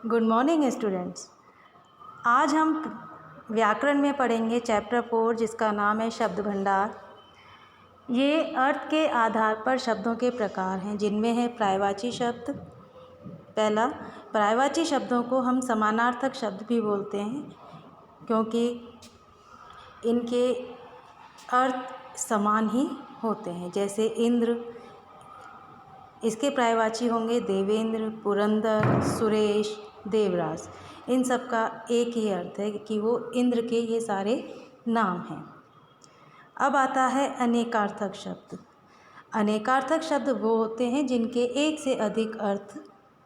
Good morning students. आज हम व्याकरण में पढ़ेंगे चैप्टर 4 जिसका नाम है शब्द भंडार। ये अर्थ के आधार पर शब्दों के प्रकार हैं जिनमें है पर्यायवाची शब्द। पहला, पर्यायवाची शब्दों को हम समानार्थक शब्द भी बोलते हैं क्योंकि इनके अर्थ समान ही होते हैं। जैसे इंद्र, इसके पर्यायवाची होंगे देवेंद्र, पुरंदर, सुरेश, देवराज। इन सब का एक ही अर्थ है कि वो इंद्र के ये सारे नाम हैं। अब आता है अनेकार्थक शब्द। अनेकार्थक शब्द वो होते हैं जिनके एक से अधिक अर्थ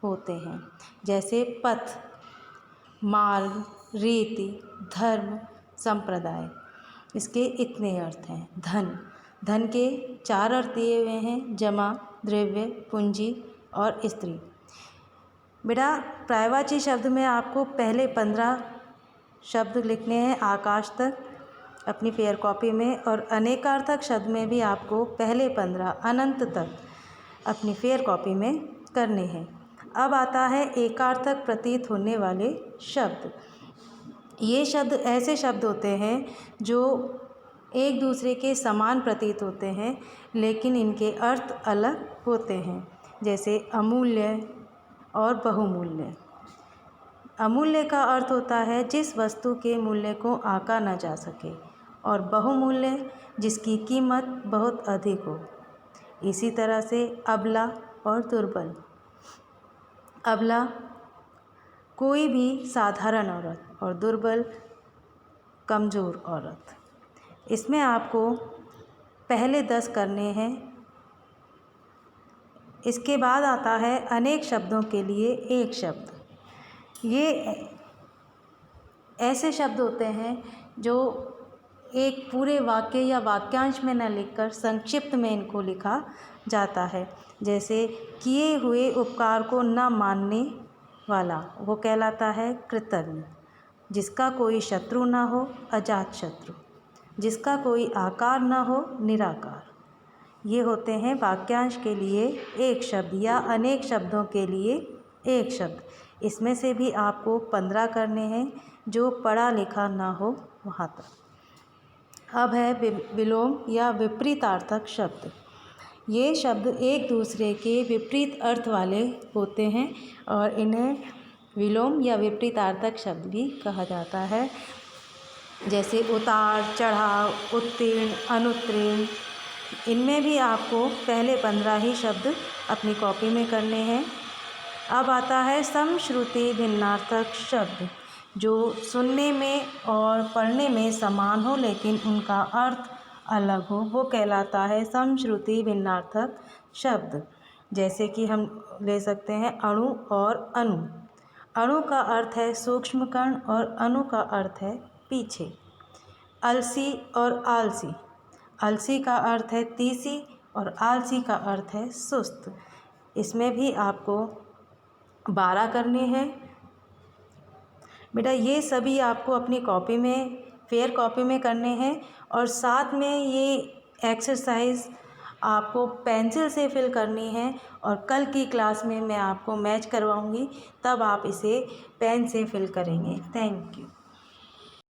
होते हैं। जैसे पथ, मार्ग, रीति, धर्म, संप्रदाय। इसके इतने अर्थ हैं। धन, धन के 4 अर्थ दिए हुए हैं, जमा, द्रव्य, पूंजी और स्त्री। बेटा पर्यायवाची शब्द में आपको पहले 15 शब्द लिखने हैं आकाश तक अपनी फेयर कॉपी में, और अनेकार्थक शब्द में भी आपको पहले 15 अनंत तक अपनी फेयर कॉपी में करने हैं। अब आता है एकार्थक प्रतीत होने वाले शब्द। ये शब्द ऐसे शब्द होते हैं जो एक दूसरे के समान प्रतीत होते हैं लेकिन इनके अर्थ अलग होते हैं। जैसे अमूल्य और बहुमूल्य। अमूल्य का अर्थ होता है जिस वस्तु के मूल्य को आंका न जा सके, और बहुमूल्य जिसकी कीमत बहुत अधिक हो। इसी तरह से अबला और दुर्बल। अबला कोई भी साधारण औरत, और दुर्बल कमज़ोर औरत। इसमें आपको पहले 10 करने हैं। इसके बाद आता है अनेक शब्दों के लिए एक शब्द। ये ऐसे शब्द होते हैं जो एक पूरे वाक्य या वाक्यांश में न लिखकर संक्षिप्त में इनको लिखा जाता है। जैसे किए हुए उपकार को न मानने वाला, वो कहलाता है कृतज्ञ। जिसका कोई शत्रु न हो, अजात शत्रु। जिसका कोई आकार न हो, निराकार। ये होते हैं वाक्यांश के लिए एक शब्द या अनेक शब्दों के लिए एक शब्द। इसमें से भी आपको 15 करने हैं जो पढ़ा लिखा ना हो वहाँ तक। अब है विलोम या विपरीतार्थक शब्द। ये शब्द एक दूसरे के विपरीत अर्थ वाले होते हैं और इन्हें विलोम या विपरीतार्थक शब्द भी कहा जाता है। जैसे उतार चढ़ाव, उत्तीर्ण, अनुत्तीर्ण। इनमें भी आपको पहले 15 ही शब्द अपनी कॉपी में करने हैं। अब आता है समश्रुति भिन्नार्थक शब्द, जो सुनने में और पढ़ने में समान हो लेकिन उनका अर्थ अलग हो, वो कहलाता है समश्रुति भिन्नार्थक शब्द। जैसे कि हम ले सकते हैं अणु और अनु। अणु का अर्थ है सूक्ष्म कण और अणु का अर्थ है पीछे। अलसी और आलसी। अलसी का अर्थ है तीसी और आलसी का अर्थ है सुस्त। इसमें भी आपको 12 करने हैं। बेटा ये सभी आपको अपनी कॉपी में, फेयर कॉपी में करने हैं, और साथ में ये एक्सरसाइज आपको पेंसिल से फिल करनी है। और कल की क्लास में मैं आपको मैच करवाऊंगी, तब आप इसे पेन से फिल करेंगे। Thank you.